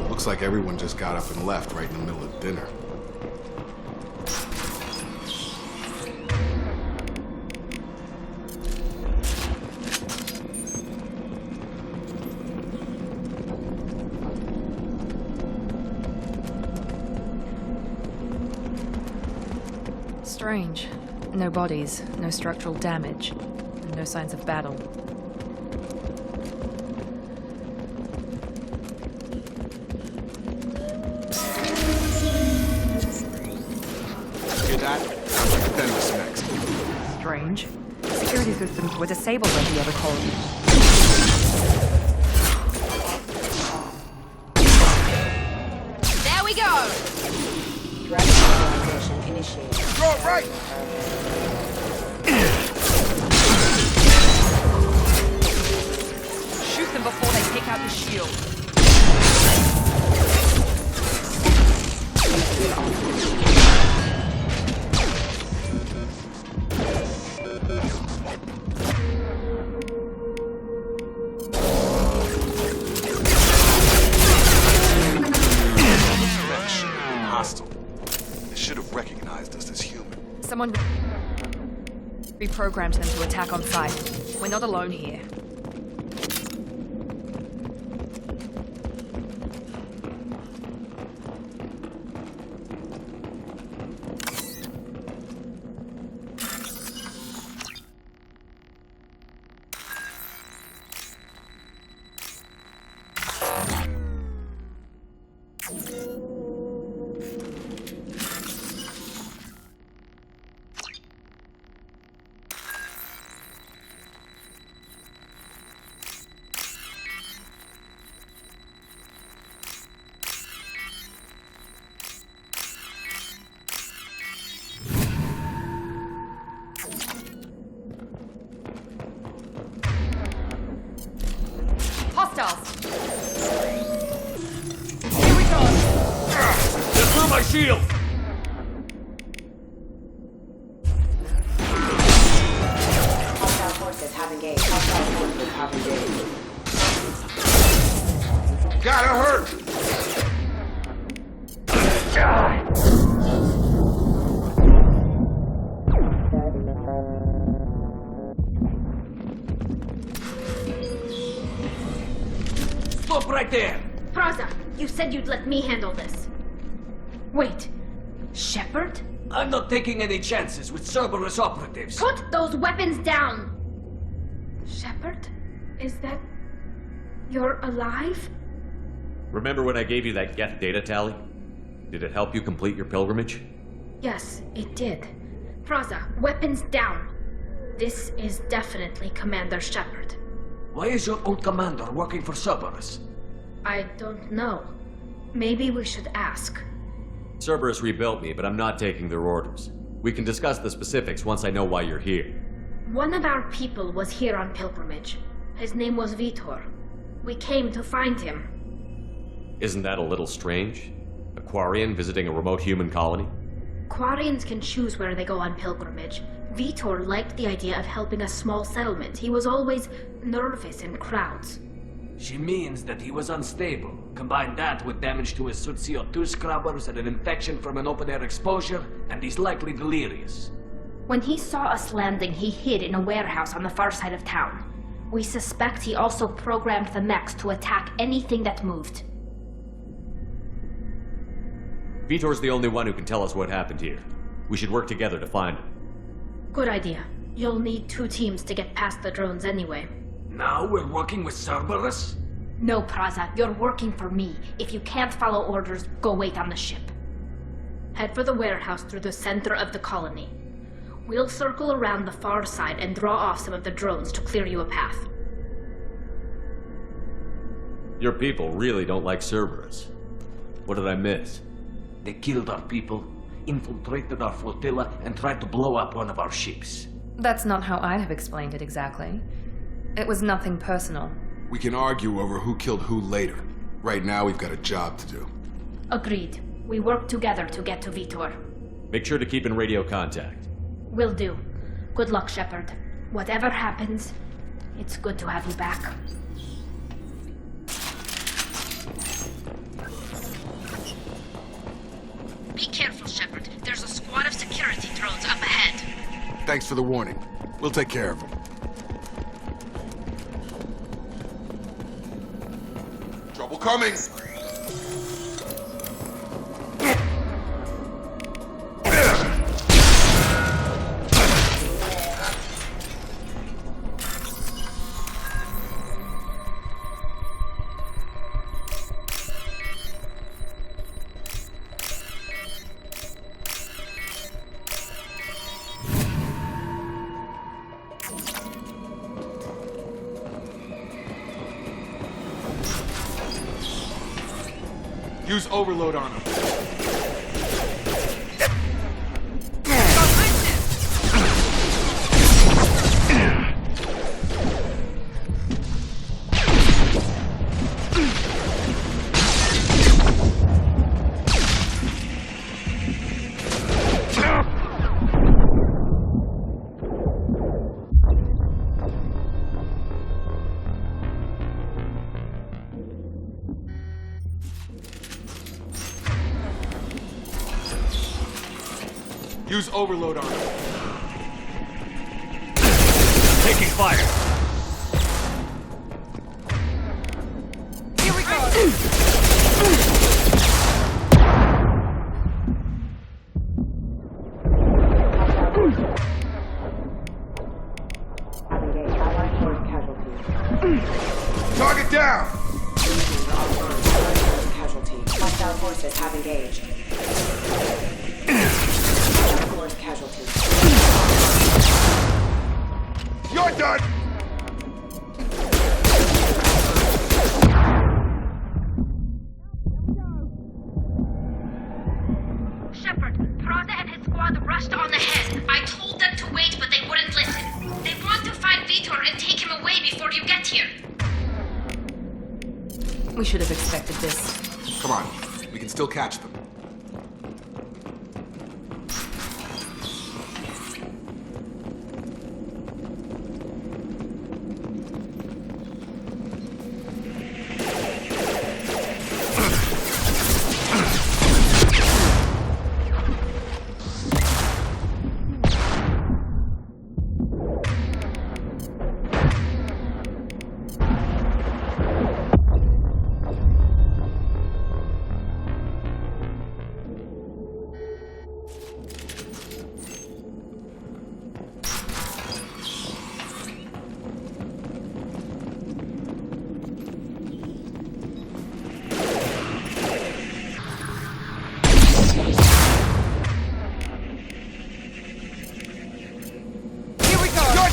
Looks like everyone just got up and left right in the middle of dinner. Strange. No bodies, no structural damage, and no signs of battle. Strange. Security systems were disabled when the other colony. There we go! Radicalization initiated. Go right! Shoot them before they take out the shield. Someone reprogrammed them to attack on sight. We're not alone here. Here we go! Get through my shield! Hostile forces have engaged. Hostile forces have engaged. Gotta hurt! Stop right there! Praza, you said you'd let me handle this. Wait, Shepard? I'm not taking any chances with Cerberus operatives. Put those weapons down! Shepard? Is that... you're alive? Remember when I gave you that Geth data tally? Did it help you complete your pilgrimage? Yes, it did. Praza, weapons down. This is definitely Commander Shepard. Why is your old commander working for Cerberus? I don't know. Maybe we should ask. Cerberus rebuilt me, but I'm not taking their orders. We can discuss the specifics once I know why you're here. One of our people was here on pilgrimage. His name was Vitor. We came to find him. Isn't that a little strange? A Quarian visiting a remote human colony? Quarians can choose where they go on pilgrimage. Vitor liked the idea of helping a small settlement. He was always nervous in crowds. She means that he was unstable. Combine that with damage to his suit CO2 scrubbers and an infection from an open-air exposure, and he's likely delirious. When he saw us landing, he hid in a warehouse on the far side of town. We suspect he also programmed the mechs to attack anything that moved. Vitor's the only one who can tell us what happened here. We should work together to find him. Good idea. You'll need 2 teams to get past the drones anyway. Now we're working with Cerberus? No, Praza, you're working for me. If you can't follow orders, go wait on the ship. Head for the warehouse through the center of the colony. We'll circle around the far side and draw off some of the drones to clear you a path. Your people really don't like Cerberus. What did I miss? They killed our people, infiltrated our flotilla, and tried to blow up one of our ships. That's not how I'd have explained it exactly. It was nothing personal. We can argue over who killed who later. Right now, we've got a job to do. Agreed. We work together to get to Vitor. Make sure to keep in radio contact. Will do. Good luck, Shepard. Whatever happens, it's good to have you back. Be careful, Shepard. There's a squad of security drones up ahead. Thanks for the warning. We'll take care of them. Trouble coming! Use overload on him. Use overload on him. Taking fire! Here we go! Have engaged allied force casualties. Target down! Casualty. Hostile forces have engaged. Force casualty. You're done! Shepard, Praza and his squad rushed on ahead. I told them to wait, but they wouldn't listen. They want to find Vitor and take him away before you get here. We should have expected this. Come on, we can still catch them.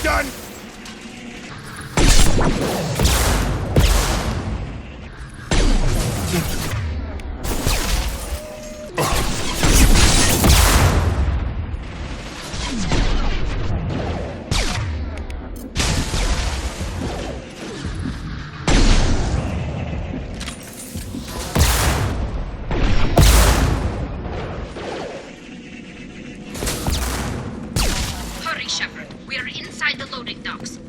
Done! Hurry, Shepard. We're inside the loading docks.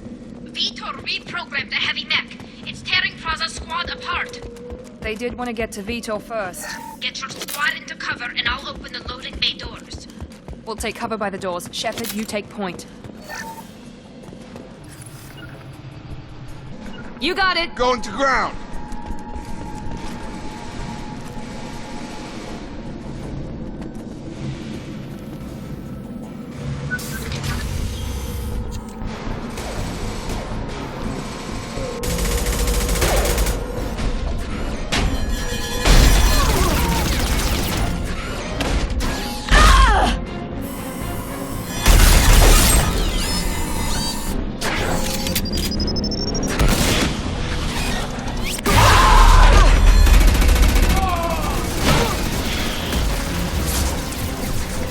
Vitor reprogrammed the heavy mech. It's tearing Praza's squad apart. They did want to get to Vitor first. Get your squad into cover and I'll open the loading bay doors. We'll take cover by the doors. Shepard, you take point. You got it! Going to ground!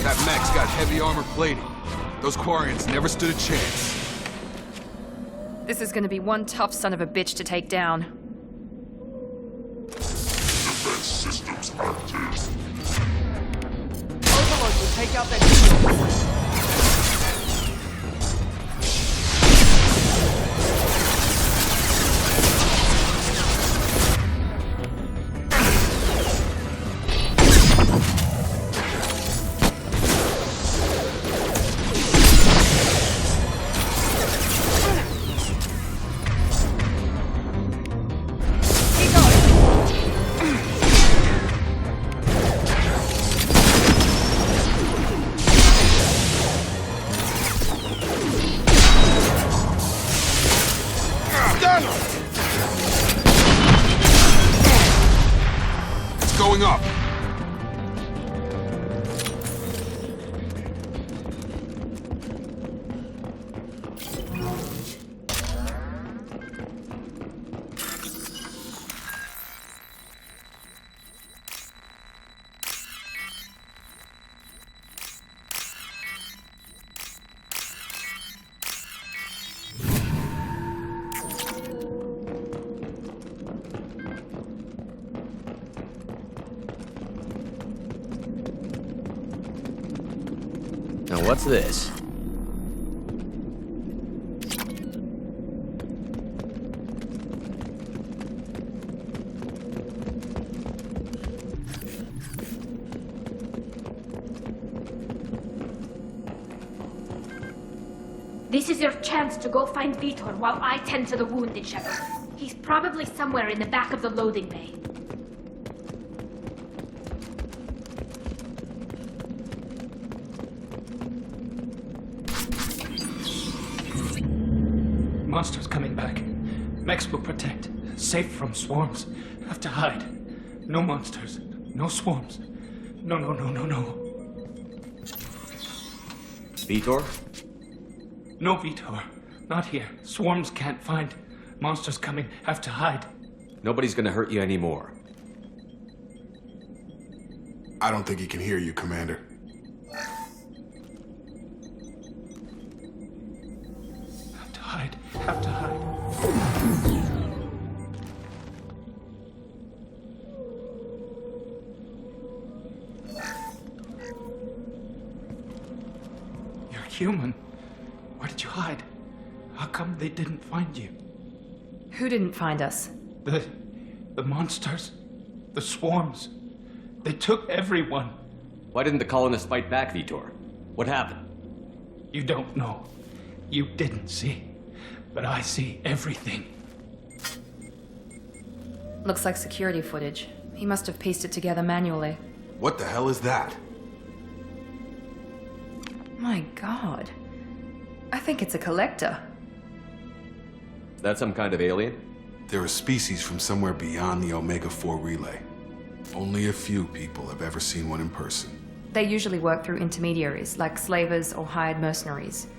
That mech's got heavy armor plating. Those Quarians never stood a chance. This is gonna be one tough son of a bitch to take down. Defense systems active. Overlord will take out that shield. It's going up. Now what's this? This is your chance to go find Vitor while I tend to the wounded, Shepard. He's probably somewhere in the back of the loading bay. Monsters coming back. Mechs will protect. Safe from swarms. Have to hide. No monsters. No swarms. No. Vitor? No Vitor. Not here. Swarms can't find. Monsters coming. Have to hide. Nobody's gonna hurt you anymore. I don't think he can hear you, Commander. Have to hide. You're human. Where did you hide? How come they didn't find you? Who didn't find us? The monsters. The swarms. They took everyone. Why didn't the colonists fight back, Vitor? What happened? You don't know. You didn't see. But I see everything. Looks like security footage. He must have pieced it together manually. What the hell is that? My God. I think it's a collector. That some kind of alien? They're a species from somewhere beyond the Omega-4 relay. Only a few people have ever seen one in person. They usually work through intermediaries, like slavers or hired mercenaries.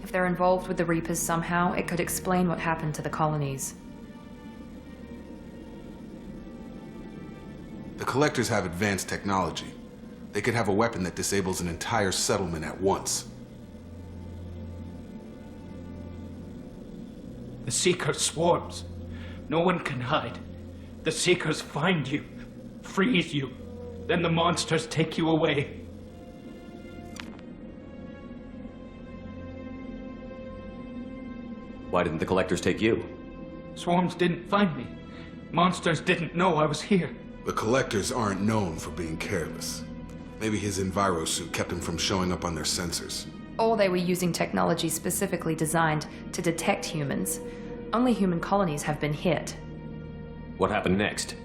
If they're involved with the Reapers somehow, it could explain what happened to the colonies. The Collectors have advanced technology. They could have a weapon that disables an entire settlement at once. The Seekers swarms. No one can hide. The Seekers find you, freeze you, then the monsters take you away. Why didn't the Collectors take you? Swarms didn't find me. Monsters didn't know I was here. The Collectors aren't known for being careless. Maybe his envirosuit kept him from showing up on their sensors. Or they were using technology specifically designed to detect humans. Only human colonies have been hit. What happened next?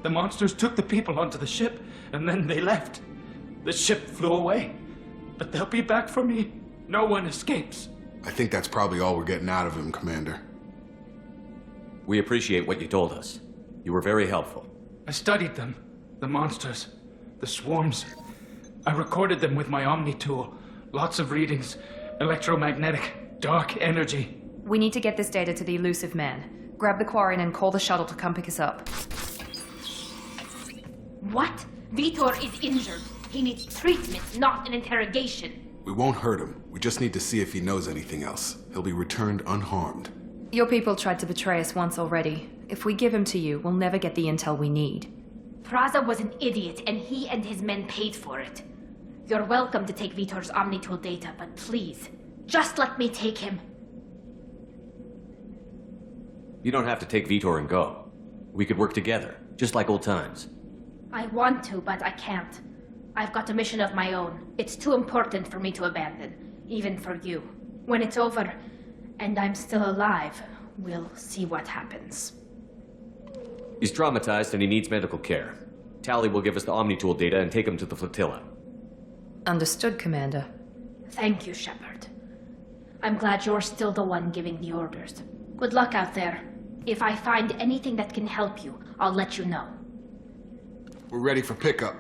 The monsters took the people onto the ship, and then they left. The ship flew away. But they'll be back for me. No one escapes. I think that's probably all we're getting out of him, Commander. We appreciate what you told us. You were very helpful. I studied them. The monsters. The swarms. I recorded them with my Omni tool. Lots of readings. Electromagnetic. Dark energy. We need to get this data to the elusive man. Grab the Quarian and call the shuttle to come pick us up. What? Vitor is injured. He needs treatment, not an interrogation. We won't hurt him. We just need to see if he knows anything else. He'll be returned unharmed. Your people tried to betray us once already. If we give him to you, we'll never get the intel we need. Praza was an idiot, and he and his men paid for it. You're welcome to take Vitor's Omnitool data, but please, just let me take him. You don't have to take Vitor and go. We could work together, just like old times. I want to, but I can't. I've got a mission of my own. It's too important for me to abandon, even for you. When it's over, and I'm still alive, we'll see what happens. He's traumatized and he needs medical care. Tally will give us the Omnitool data and take him to the flotilla. Understood, Commander. Thank you, Shepard. I'm glad you're still the one giving the orders. Good luck out there. If I find anything that can help you, I'll let you know. We're ready for pickup.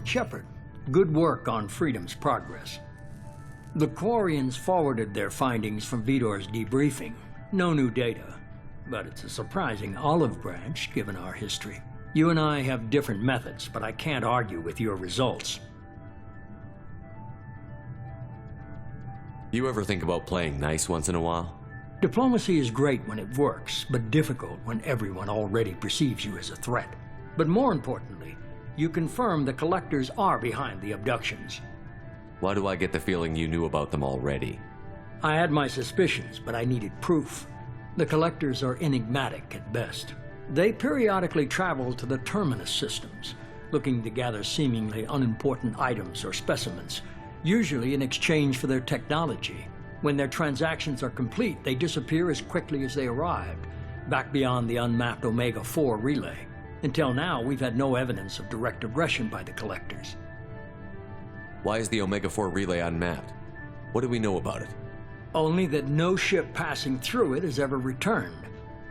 Shepard, good work on Freedom's progress. The Quarians forwarded their findings from Vitor's debriefing. No new data, but it's a surprising olive branch given our history. You and I have different methods, but I can't argue with your results. You ever think about playing nice once in a while? Diplomacy is great when it works, but difficult when everyone already perceives you as a threat. But more importantly, you confirm the Collectors are behind the abductions. Why do I get the feeling you knew about them already? I had my suspicions, but I needed proof. The Collectors are enigmatic at best. They periodically travel to the Terminus systems, looking to gather seemingly unimportant items or specimens, usually in exchange for their technology. When their transactions are complete, they disappear as quickly as they arrived, back beyond the unmapped Omega-4 relay. Until now, we've had no evidence of direct aggression by the Collectors. Why is the Omega-4 relay unmapped? What do we know about it? Only that no ship passing through it has ever returned.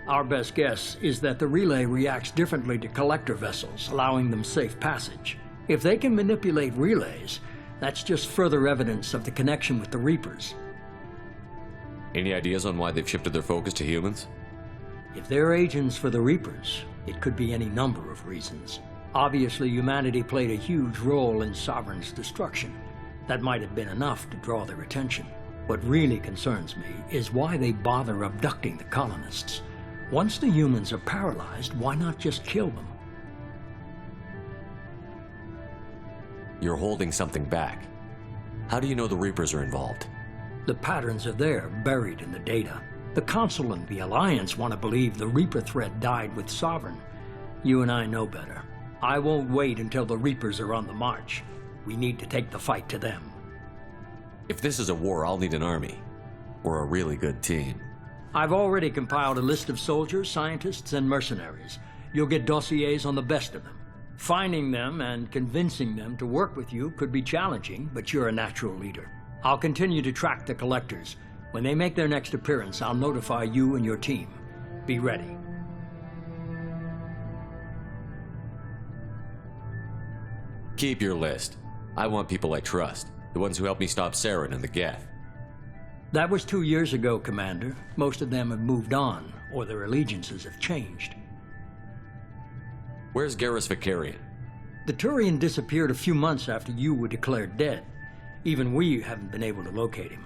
Our best guess is that the relay reacts differently to Collector vessels, allowing them safe passage. If they can manipulate relays, that's just further evidence of the connection with the Reapers. Any ideas on why they've shifted their focus to humans? If they're agents for the Reapers, it could be any number of reasons. Obviously, humanity played a huge role in Sovereign's destruction. That might have been enough to draw their attention. What really concerns me is why they bother abducting the colonists. Once the humans are paralyzed, why not just kill them? You're holding something back. How do you know the Reapers are involved? The patterns are there, buried in the data. The Council and the Alliance want to believe the Reaper threat died with Sovereign. You and I know better. I won't wait until the Reapers are on the march. We need to take the fight to them. If this is a war, I'll need an army. Or a really good team. I've already compiled a list of soldiers, scientists, and mercenaries. You'll get dossiers on the best of them. Finding them and convincing them to work with you could be challenging, but you're a natural leader. I'll continue to track the Collectors. When they make their next appearance, I'll notify you and your team. Be ready. Keep your list. I want people I trust. The ones who helped me stop Saren and the Geth. That was 2 years ago, Commander. Most of them have moved on, or their allegiances have changed. Where's Garrus Vicarian? The Turian disappeared a few months after you were declared dead. Even we haven't been able to locate him.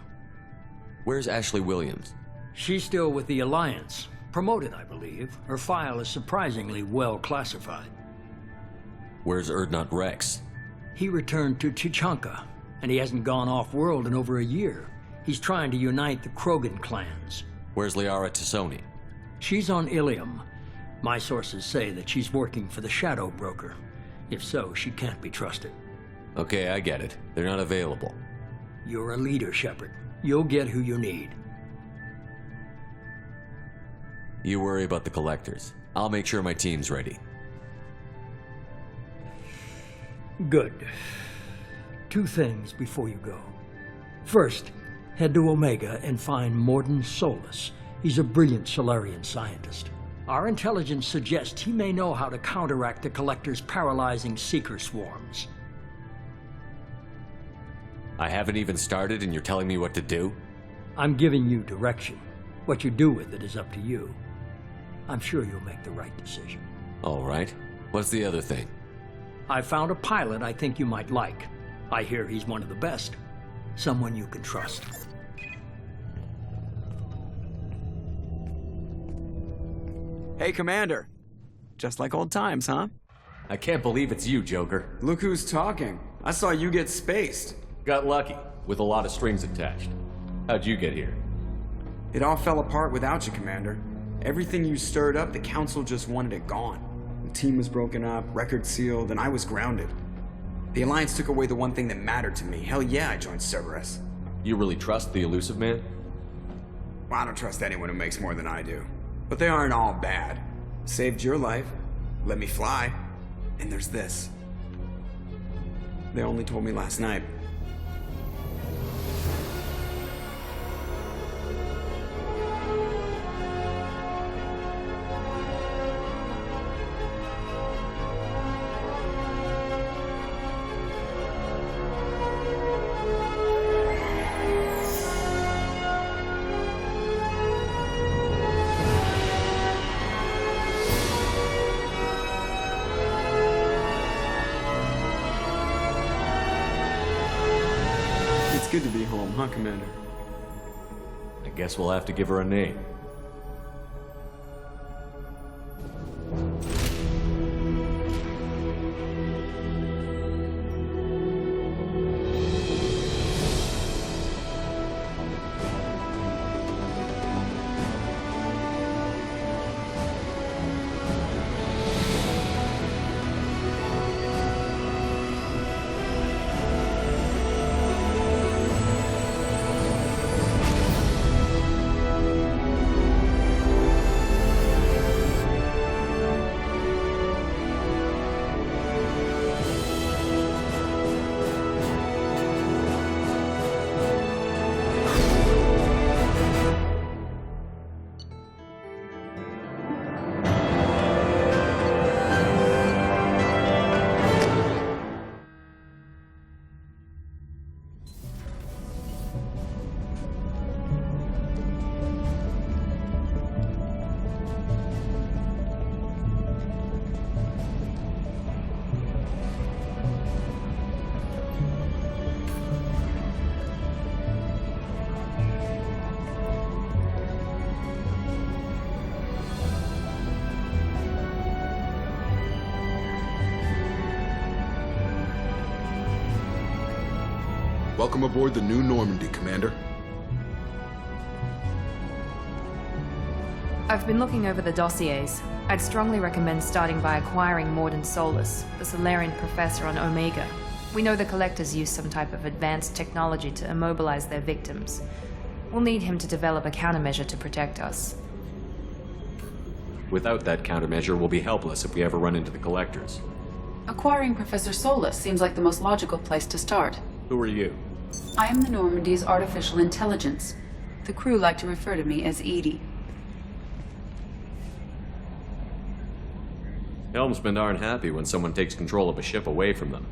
Where's Ashley Williams? She's still with the Alliance. Promoted, I believe. Her file is surprisingly well classified. Where's Erdnot Rex? He returned to Chichanka, and he hasn't gone off-world in over a year. He's trying to unite the Krogan clans. Where's Liara Tassoni? She's on Ilium. My sources say that she's working for the Shadow Broker. If so, she can't be trusted. Okay, I get it. They're not available. You're a leader, Shepard. You'll get who you need. You worry about the collectors. I'll make sure my team's ready. Good. 2 things before you go. First, head to Omega and find Morden Solus. He's a brilliant Solarian scientist. Our intelligence suggests he may know how to counteract the Collector's paralyzing Seeker swarms. I haven't even started and you're telling me what to do? I'm giving you direction. What you do with it is up to you. I'm sure you'll make the right decision. All right. What's the other thing? I found a pilot I think you might like. I hear he's one of the best. Someone you can trust. Hey, Commander. Just like old times, huh? I can't believe it's you, Joker. Look who's talking. I saw you get spaced. Got lucky, with a lot of strings attached. How'd you get here? It all fell apart without you, Commander. Everything you stirred up, the Council just wanted it gone. The team was broken up, record sealed, and I was grounded. The Alliance took away the one thing that mattered to me. Hell yeah, I joined Cerberus. You really trust the Elusive Man? Well, I don't trust anyone who makes more than I do. But they aren't all bad. Saved your life, let me fly, and there's this. They only told me last night. Good to be home, huh, Commander? I guess we'll have to give her a name. Welcome aboard the New Normandy, Commander. I've been looking over the dossiers. I'd strongly recommend starting by acquiring Morden Solus, the Solarian professor on Omega. We know the Collectors use some type of advanced technology to immobilize their victims. We'll need him to develop a countermeasure to protect us. Without that countermeasure, we'll be helpless if we ever run into the Collectors. Acquiring Professor Solus seems like the most logical place to start. Who are you? I am the Normandy's artificial intelligence. The crew like to refer to me as Edie. Helmsmen aren't happy when someone takes control of a ship away from them.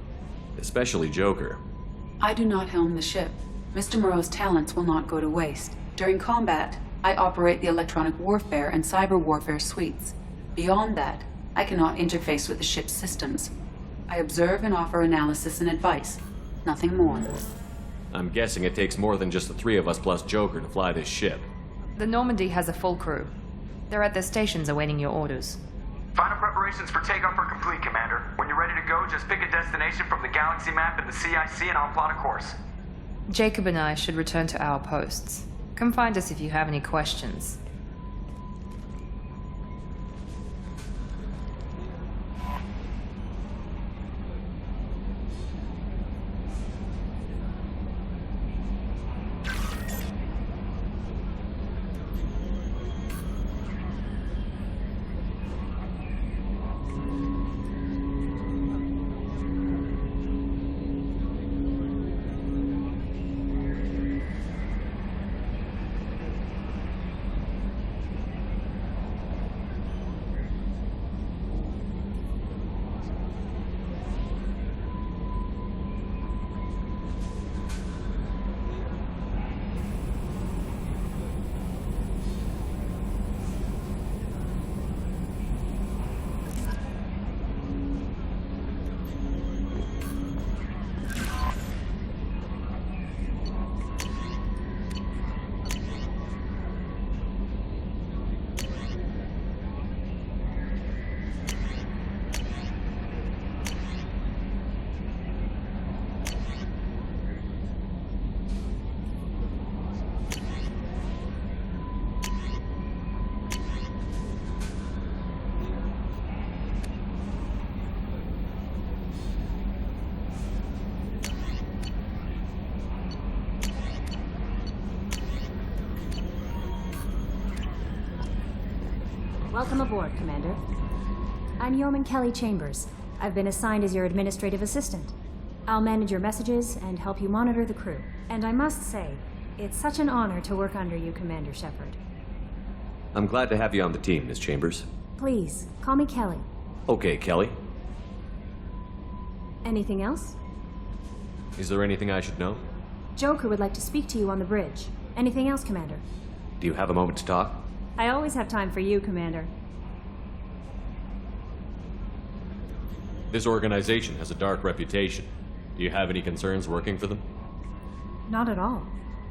Especially Joker. I do not helm the ship. Mr. Moreau's talents will not go to waste. During combat, I operate the electronic warfare and cyber warfare suites. Beyond that, I cannot interface with the ship's systems. I observe and offer analysis and advice. Nothing more. I'm guessing it takes more than just the 3 of us plus Joker to fly this ship. The Normandy has a full crew. They're at their stations awaiting your orders. Final preparations for takeoff are complete, Commander. When you're ready to go, just pick a destination from the galaxy map in the CIC and I'll plot a course. Jacob and I should return to our posts. Come find us if you have any questions. Welcome aboard, Commander. I'm Yeoman Kelly Chambers. I've been assigned as your administrative assistant. I'll manage your messages and help you monitor the crew. And I must say, it's such an honor to work under you, Commander Shepard. I'm glad to have you on the team, Miss Chambers. Please, call me Kelly. Okay, Kelly. Anything else? Is there anything I should know? Joker would like to speak to you on the bridge. Anything else, Commander? Do you have a moment to talk? I always have time for you, Commander. This organization has a dark reputation. Do you have any concerns working for them? Not at all.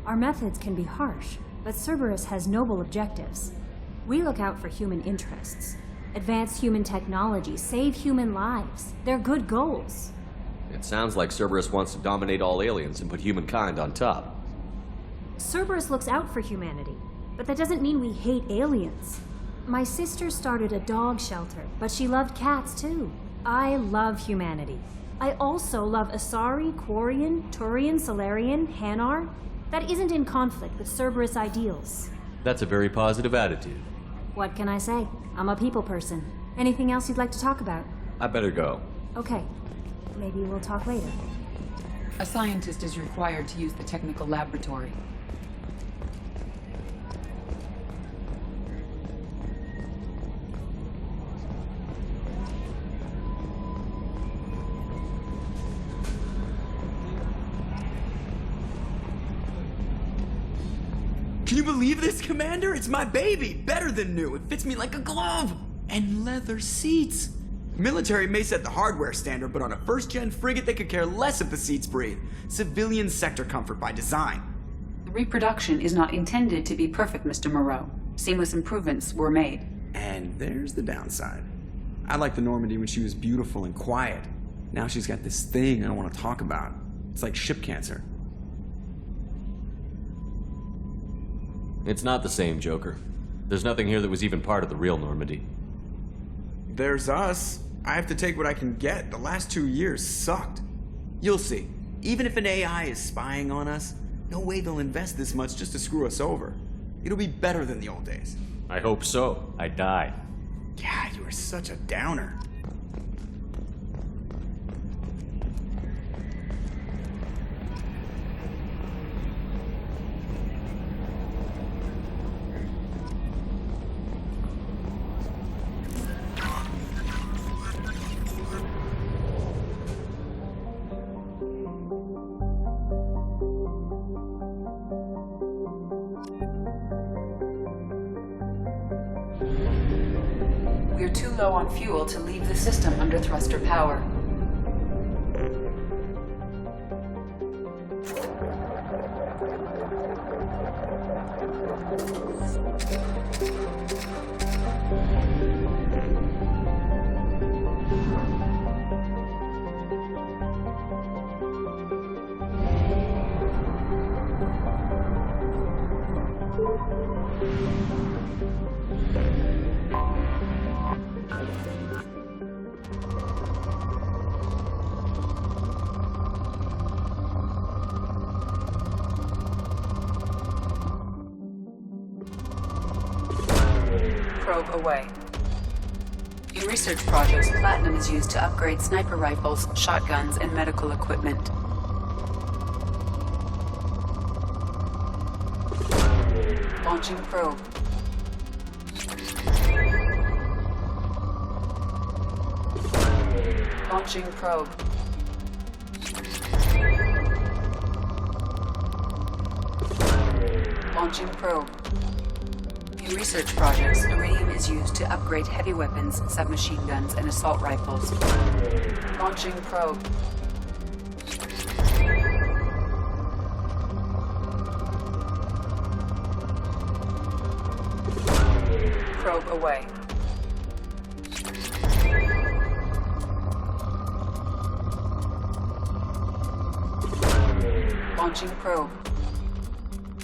Our methods can be harsh, but Cerberus has noble objectives. We look out for human interests. Advance human technology, save human lives. They're good goals. It sounds like Cerberus wants to dominate all aliens and put humankind on top. Cerberus looks out for humanity, but that doesn't mean we hate aliens. My sister started a dog shelter, but she loved cats too. I love humanity. I also love Asari, Quarian, Turian, Solarian, Hanar. That isn't in conflict with Cerberus ideals. That's a very positive attitude. What can I say? I'm a people person. Anything else you'd like to talk about? I better go. Okay. Maybe we'll talk later. A scientist is required to use the technical laboratory. Can you believe this, Commander? It's my baby! Better than new. It fits me like a glove! And leather seats! Military may set the hardware standard, but on a first-gen frigate, they could care less if the seats breathe. Civilian sector comfort by design. The reproduction is not intended to be perfect, Mr. Moreau. Seamless improvements were made. And there's the downside. I liked the Normandy when she was beautiful and quiet. Now she's got this thing I don't want to talk about. It's like ship cancer. It's not the same, Joker. There's nothing here that was even part of the real Normandy. There's us. I have to take what I can get. The last 2 years sucked. You'll see. Even if an AI is spying on us, no way they'll invest this much just to screw us over. It'll be better than the old days. I hope so. I died. Yeah, you are such a downer. We're too low on fuel to leave the system under thruster power. Probe away. In research projects, platinum is used to upgrade sniper rifles, shotguns, and medical equipment. Launching probe. Launching probe. Launching probe. In research projects, iridium is used to upgrade heavy weapons, submachine guns, and assault rifles. Launching probe. Probe away. Launching probe.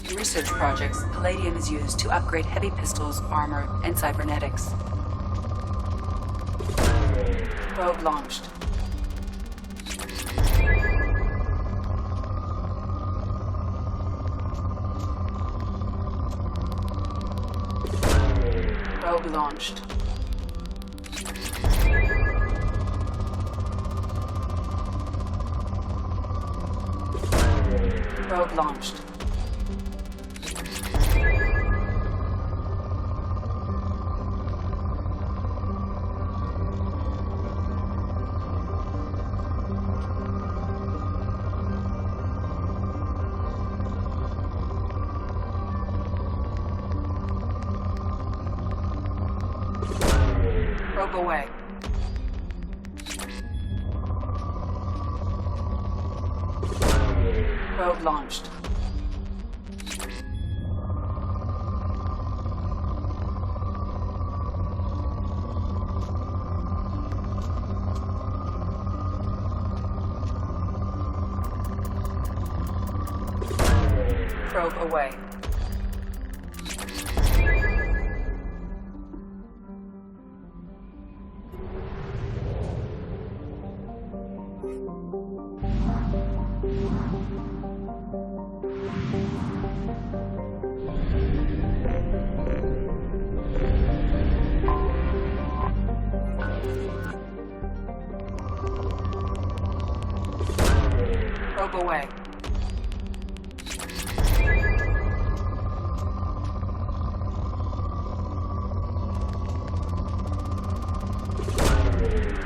In research projects, palladium is used to upgrade heavy pistols, armor, and cybernetics. Probe launched. Probe launched. Probe launched. Probe away. Probe launched. Probe away. Probe away.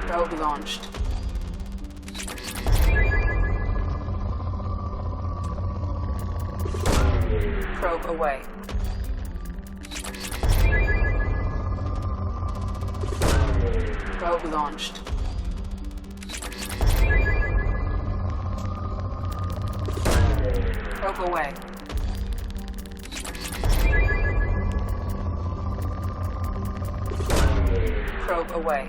Probe launched. Probe away. Probe launched. Probe away. Probe away.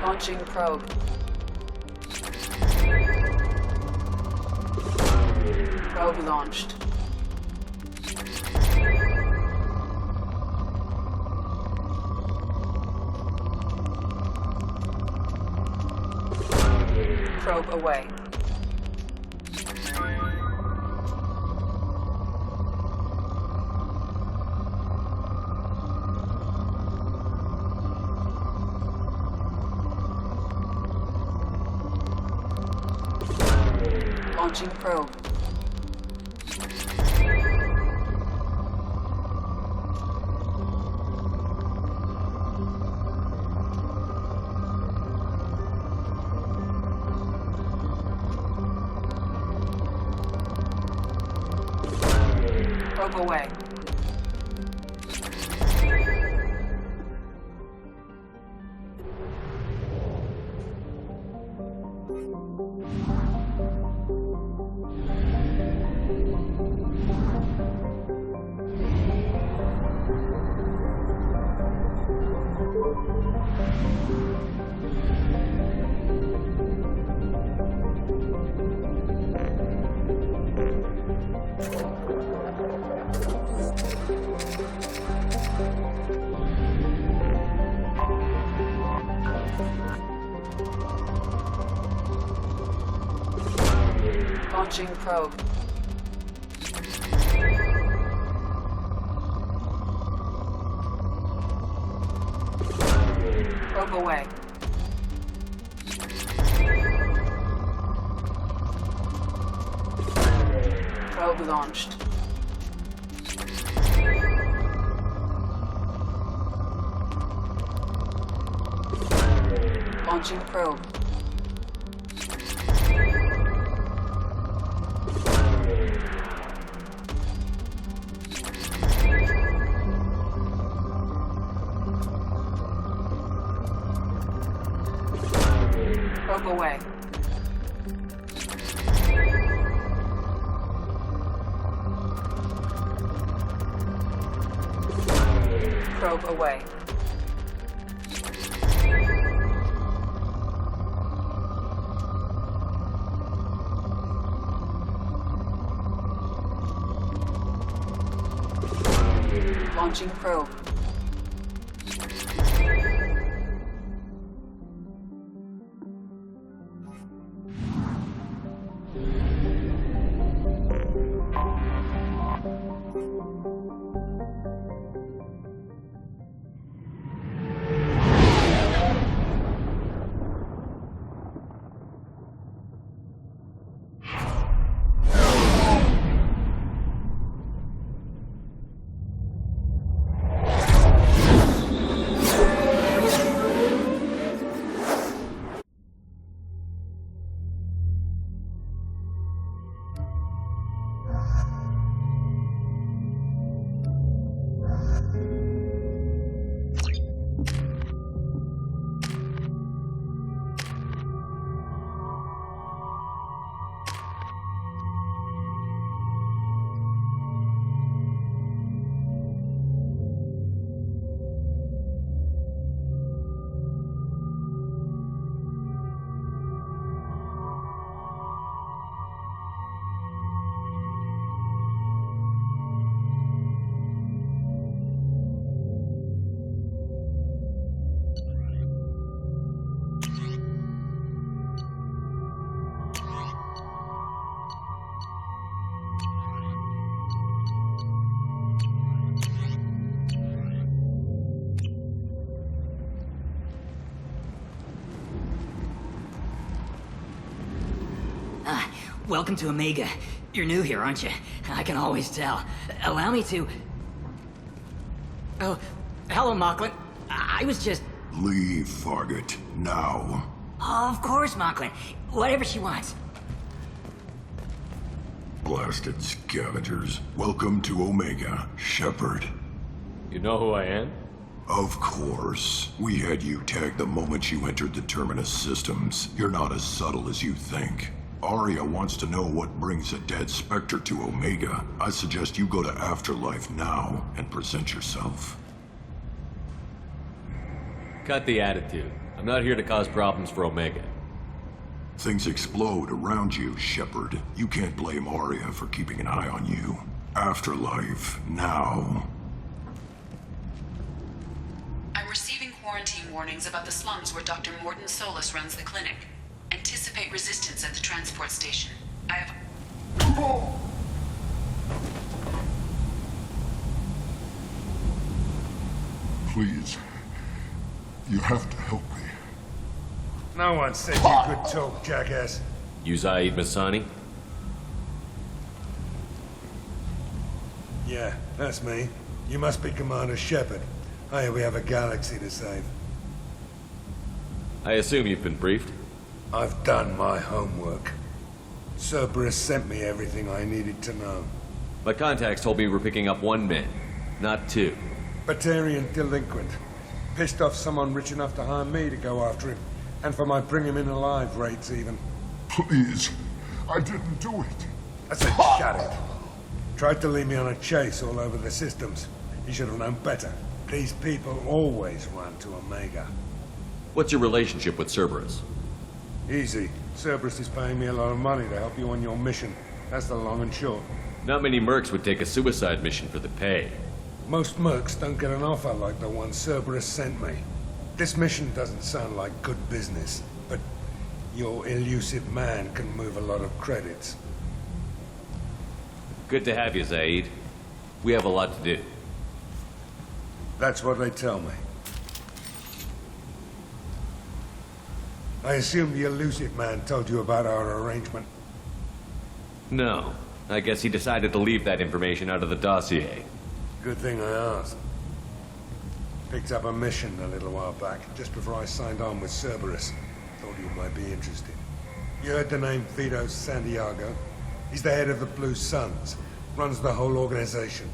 Launching probe. Probe launched. Probe away. Launching probe. Probe away. Launching probe. Probe away. Probe launched. Launching probe. Probe away. Probe away. Launching probe. Welcome to Omega. You're new here, aren't you? I can always tell. Allow me to... Oh, hello, Mocklin. I was just... Leave, Fargate, now. Oh, of course, Mocklin. Whatever she wants. Blasted scavengers. Welcome to Omega, Shepard. You know who I am? Of course. We had you tagged the moment you entered the Terminus systems. You're not as subtle as you think. Arya wants to know what brings a dead Spectre to Omega. I suggest you go to Afterlife now and present yourself. Cut the attitude. I'm not here to cause problems for Omega. Things explode around you, Shepard. You can't blame Arya for keeping an eye on you. Afterlife, now. I'm receiving quarantine warnings about the slums where Dr. Morton Solus runs the clinic. Anticipate resistance at the transport station. I have... Please. You have to help me. No one said you could talk, jackass. You Zaid Masani? Yeah, that's me. You must be Commander Shepard. Hey, we have a galaxy to save. I assume you've been briefed? I've done my homework. Cerberus sent me everything I needed to know. My contacts told me we're picking up one man, not two. Batarian delinquent. Pissed off someone rich enough to hire me to go after him. And for my bring him in alive rates even. Please. I didn't do it. I said shut it. Tried to lead me on a chase all over the systems. You should have known better. These people always run to Omega. What's your relationship with Cerberus? Easy. Cerberus is paying me a lot of money to help you on your mission. That's the long and short. Not many mercs would take a suicide mission for the pay. Most mercs don't get an offer like the one Cerberus sent me. This mission doesn't sound like good business, but your elusive man can move a lot of credits. Good to have you, Zaid. We have a lot to do. That's what they tell me. I assume the elusive man told you about our arrangement. No. I guess he decided to leave that information out of the dossier. Good thing I asked. Picked up a mission a little while back, just before I signed on with Cerberus. Thought you might be interested. You heard the name Vito Santiago? He's the head of the Blue Suns. Runs the whole organization.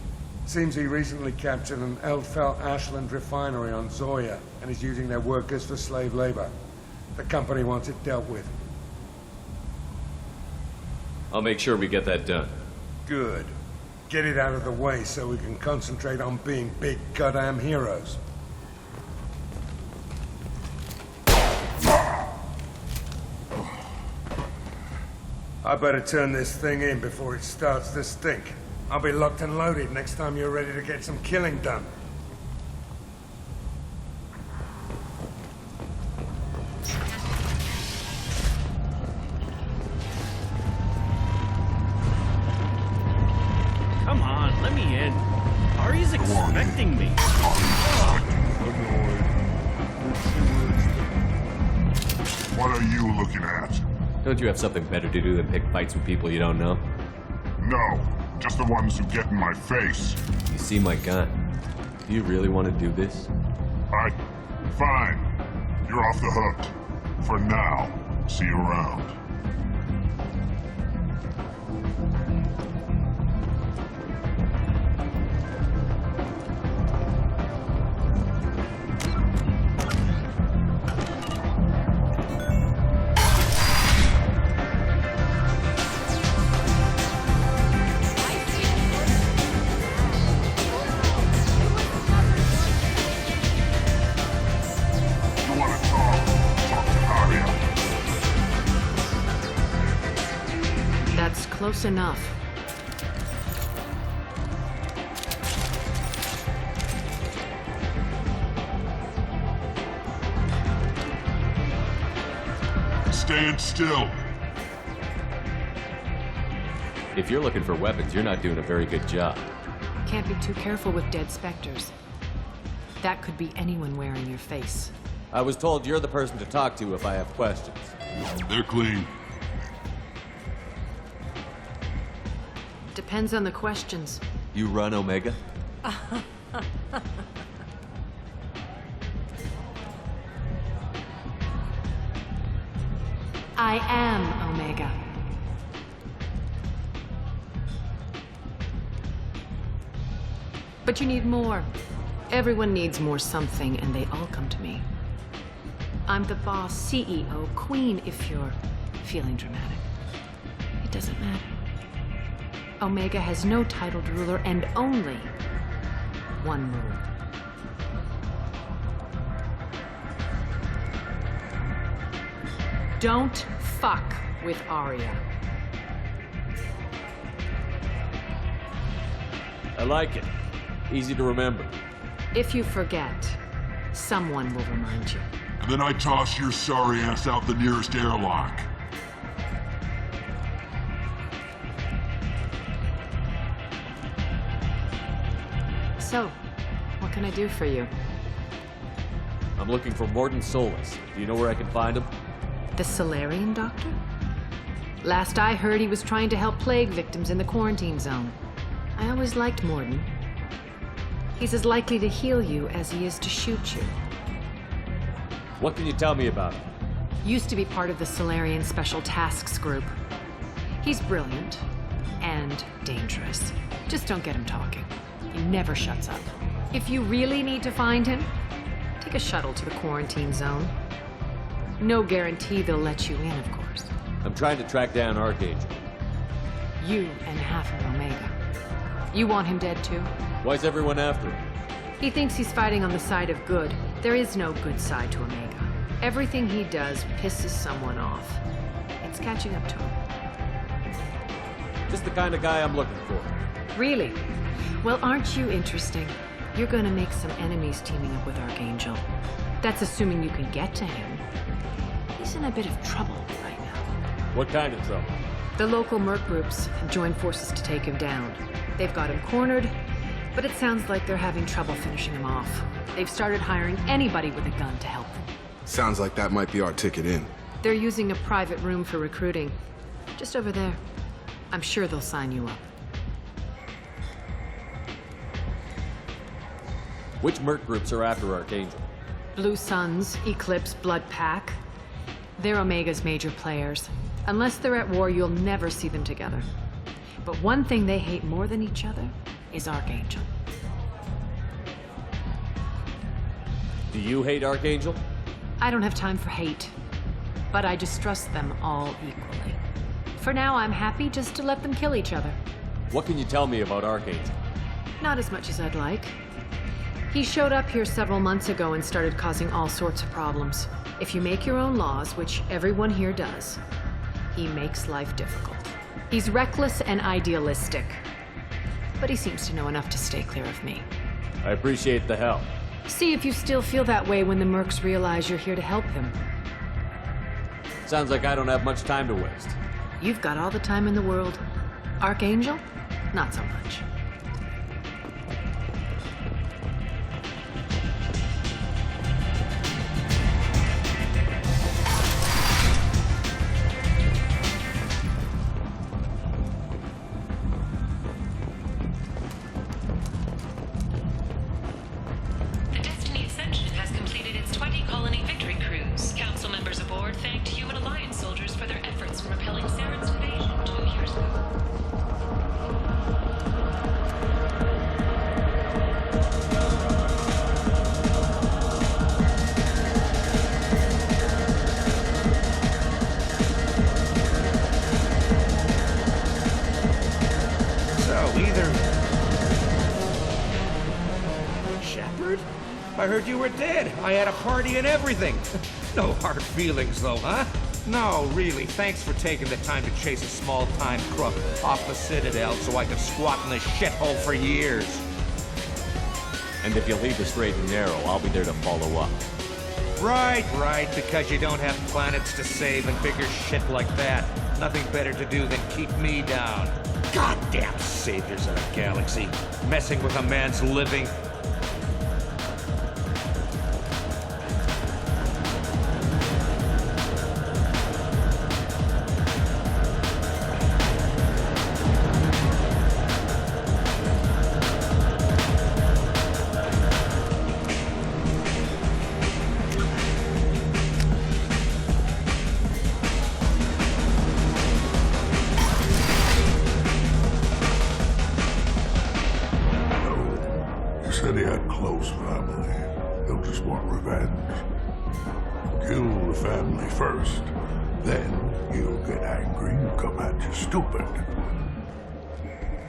Seems he recently captured an Eldfell Ashland refinery on Zoya and is using their workers for slave labor. The company wants it dealt with. I'll make sure we get that done. Good. Get it out of the way so we can concentrate on being big goddamn heroes. I better turn this thing in before it starts to stink. I'll be locked and loaded next time you're ready to get some killing done. Come on, let me in. Ari's expecting me. What are you looking at? Don't you have something better to do than pick fights with people you don't know? No, just the ones who get in my face. You see my gun. Do you really want to do this? Fine. You're off the hook. For now. See you around. Close enough. Stand still. If you're looking for weapons, you're not doing a very good job. Can't be too careful with dead specters. That could be anyone wearing your face. I was told you're the person to talk to if I have questions. They're clean. Depends on the questions. You run Omega? I am Omega. But you need more. Everyone needs more something, and they all come to me. I'm the boss, CEO, queen, if you're feeling dramatic. It doesn't matter. Omega has no titled ruler and only one rule. Don't fuck with Aria. I like it. Easy to remember. If you forget, someone will remind you. And then I toss your sorry ass out the nearest airlock. So, what can I do for you? I'm looking for Mordin Solus. Do you know where I can find him? The Solarian doctor? Last I heard, he was trying to help plague victims in the quarantine zone. I always liked Mordin. He's as likely to heal you as he is to shoot you. What can you tell me about him? Used to be part of the Solarian Special Tasks Group. He's brilliant and dangerous. Just don't get him talking. He never shuts up. If you really need to find him, take a shuttle to the quarantine zone. No guarantee they'll let you in, of course. I'm trying to track down Archangel. You and half of Omega. You want him dead too? Why's everyone after him? He thinks he's fighting on the side of good. There is no good side to Omega. Everything he does pisses someone off. It's catching up to him. Just the kind of guy I'm looking for. Really? Well, aren't you interesting? You're gonna make some enemies teaming up with Archangel. That's assuming you can get to him. He's in a bit of trouble right now. What kind of trouble? The local merc groups have joined forces to take him down. They've got him cornered, but it sounds like they're having trouble finishing him off. They've started hiring anybody with a gun to help them. Sounds like that might be our ticket in. They're using a private room for recruiting. Just over there. I'm sure they'll sign you up. Which merc groups are after Archangel? Blue Suns, Eclipse, Blood Pack. They're Omega's major players. Unless they're at war, you'll never see them together. But one thing they hate more than each other is Archangel. Do you hate Archangel? I don't have time for hate, but I distrust them all equally. For now, I'm happy just to let them kill each other. What can you tell me about Archangel? Not as much as I'd like. He showed up here several months ago and started causing all sorts of problems. If you make your own laws, which everyone here does, he makes life difficult. He's reckless and idealistic, but he seems to know enough to stay clear of me. I appreciate the help. See if you still feel that way when the mercs realize you're here to help them. Sounds like I don't have much time to waste. You've got all the time in the world. Archangel? Not so much. I heard you were dead. I had a party and everything. No hard feelings, though, huh? No, really. Thanks for taking the time to chase a small-time crook off the Citadel so I could squat in this shithole for years. And if you leave the straight and narrow, I'll be there to follow up. Right, because you don't have planets to save and bigger shit like that. Nothing better to do than keep me down. Goddamn saviors of the galaxy. Messing with a man's living. Said he had close family. He'll just want revenge. Kill the family first, then he'll get angry and come at you stupid.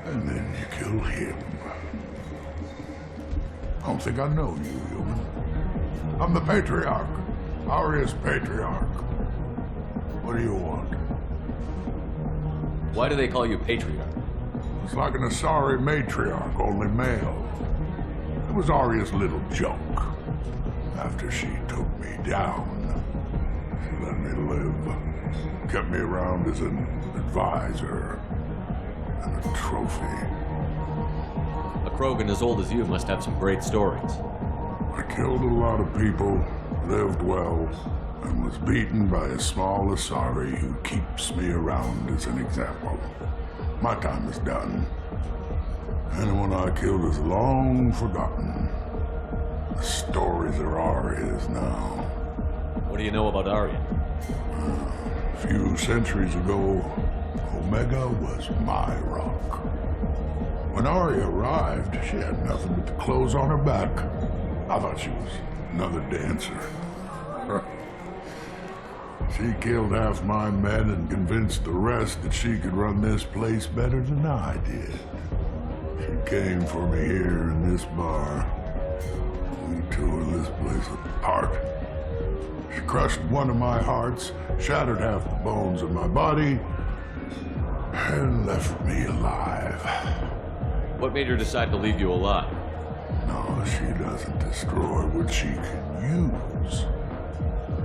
And then you kill him. I don't think I know you, human. I'm the Patriarch. Aria's Patriarch. What do you want? Why do they call you Patriarch? It's like an Asari matriarch, only male. It was Aria's little joke. After she took me down, she let me live. Kept me around as an advisor and a trophy. A Krogan as old as you must have some great stories. I killed a lot of people, lived well, and was beaten by a small Asari who keeps me around as an example. My time is done. Anyone I killed is long forgotten. The stories are Aria's now. What do you know about Aria? A few centuries ago, Omega was my rock. When Aria arrived, she had nothing but the clothes on her back. I thought she was another dancer. She killed half my men and convinced the rest that she could run this place better than I did. She came for me here in this bar. We tore this place apart. She crushed one of my hearts, shattered half the bones of my body, and left me alive. What made her decide to leave you alive? No, she doesn't destroy what she can use.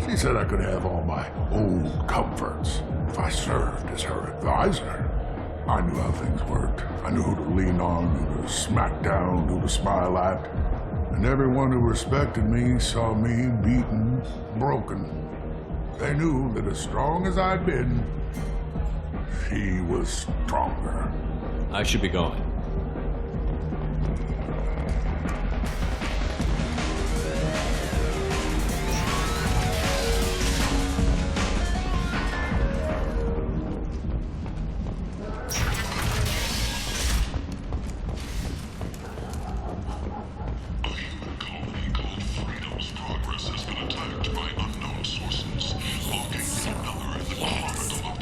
She said I could have all my old comforts if I served as her advisor. I knew how things worked. I knew who to lean on, who to smack down, who to smile at. And everyone who respected me saw me beaten, broken. They knew that as strong as I'd been, she was stronger. I should be going.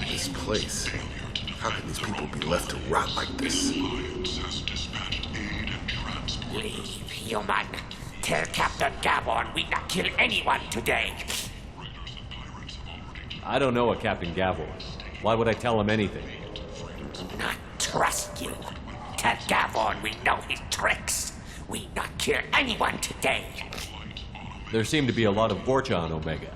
This place. How can these people be left to rot like this? Leave, human. Tell Captain Gavon we not kill anyone today. I don't know a Captain Gavel. Why would I tell him anything? Not trust you. Tell Gavon we know his tricks. We not kill anyone today. There seem to be a lot of Vorcha on Omega.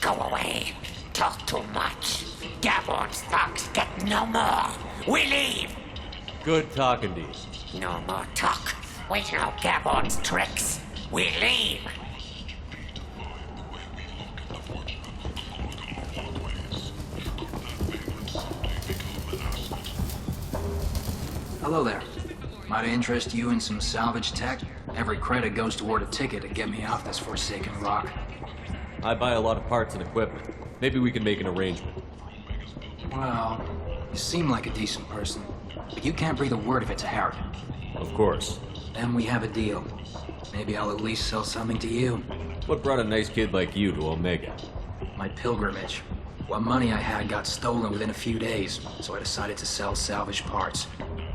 Go away. Talk too much. Gavon's thugs get no more. We leave. Good talking to you. No more talk. We know Gavon's tricks. We leave. Hello there. Might I interest you in some salvage tech? Every credit goes toward a ticket to get me off this forsaken rock. I buy a lot of parts and equipment. Maybe we can make an arrangement. Well, you seem like a decent person, but you can't breathe a word if it's a Harriet. Of course. Then we have a deal. Maybe I'll at least sell something to you. What brought a nice kid like you to Omega? My pilgrimage. What money I had got stolen within a few days, so I decided to sell salvaged parts.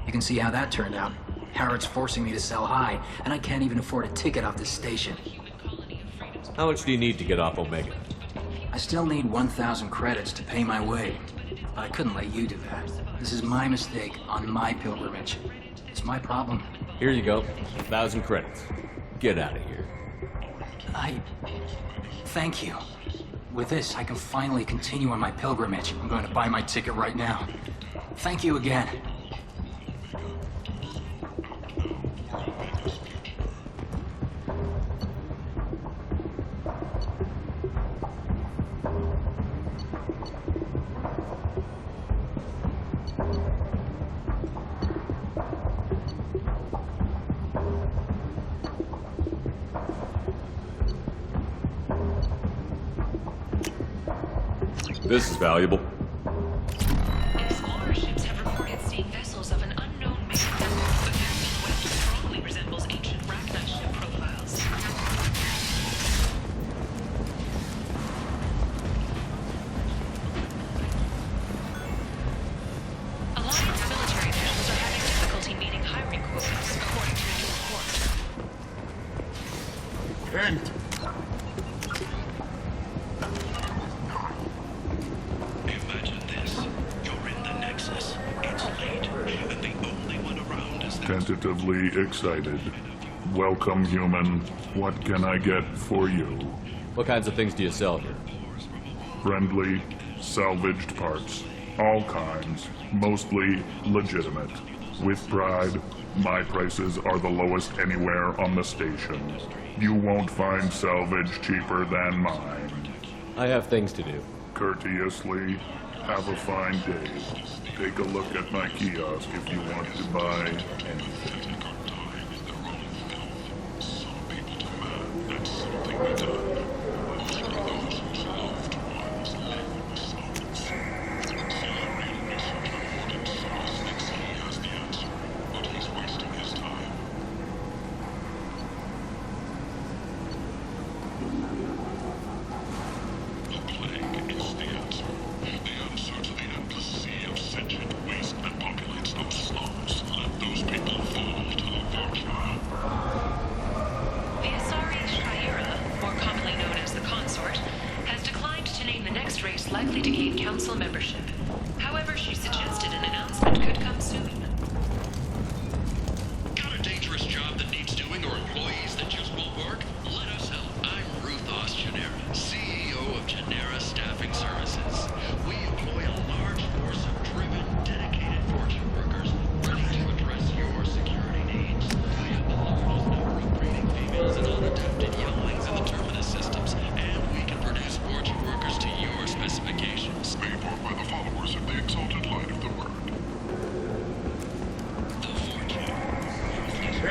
You can see how that turned out. Harrod's forcing me to sell high, and I can't even afford a ticket off this station. How much do you need to get off Omega? I still need 1,000 credits to pay my way. But I couldn't let you do that. This is my mistake on my pilgrimage. It's my problem. Here you go. 1,000 credits. Get out of here. Thank you. With this, I can finally continue on my pilgrimage. I'm going to buy my ticket right now. Thank you again. This is valuable. Explorer ships have reported seeing vessels of an unknown make. The American web strongly resembles ancient Rachni ship profiles. Alliance military officials are having difficulty meeting hiring quotas, according to a new report. Kent! Tentatively excited. Welcome, human. What can I get for you? What kinds of things do you sell here? Friendly, salvaged parts. All kinds. Mostly legitimate. With pride, my prices are the lowest anywhere on the station. You won't find salvage cheaper than mine. I have things to do. Courteously, have a fine day. Take a look at my kiosk if you want to buy anything. Likely to gain council membership. However, she suggested an announcement could come soon. Got a dangerous job that needs doing or employees that just won't work? Let us help. I'm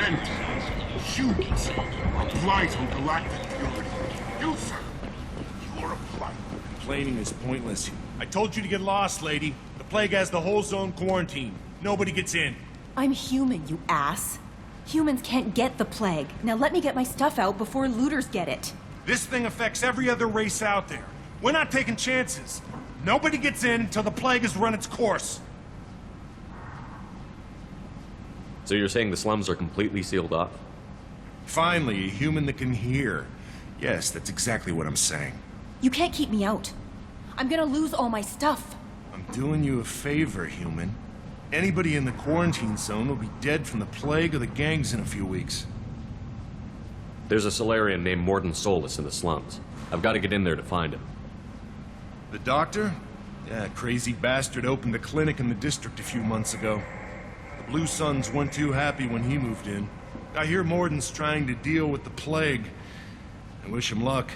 prevent humans of vital galactic purity. You, sir, you're a blight. Complaining is pointless. I told you to get lost, lady. The plague has the whole zone quarantined. Nobody gets in. I'm human, you ass. Humans can't get the plague. Now let me get my stuff out before looters get it. This thing affects every other race out there. We're not taking chances. Nobody gets in until the plague has run its course. So you're saying the slums are completely sealed off? Finally, a human that can hear. Yes, that's exactly what I'm saying. You can't keep me out. I'm gonna lose all my stuff. I'm doing you a favor, human. Anybody in the quarantine zone will be dead from the plague or the gangs in a few weeks. There's a Solarian named Morden Solus in the slums. I've got to get in there to find him. The doctor? Yeah, crazy bastard opened a clinic in the district a few months ago. The Blue Suns weren't too happy when he moved in. I hear Morden's trying to deal with the plague. I wish him luck,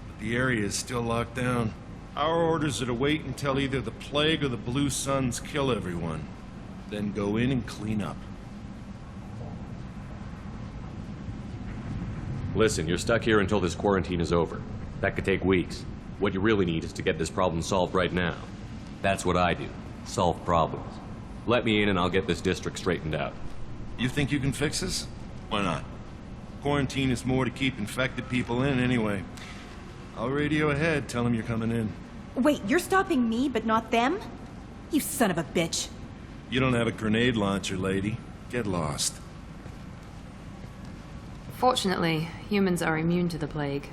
but the area is still locked down. Our orders are to wait until either the plague or the Blue Suns kill everyone. Then go in and clean up. Listen, you're stuck here until this quarantine is over. That could take weeks. What you really need is to get this problem solved right now. That's what I do. Solve problems. Let me in and I'll get this district straightened out. You think you can fix this? Why not? Quarantine is more to keep infected people in anyway. I'll radio ahead, tell them you're coming in. Wait, you're stopping me, but not them? You son of a bitch. You don't have a grenade launcher, lady. Get lost. Fortunately, humans are immune to the plague.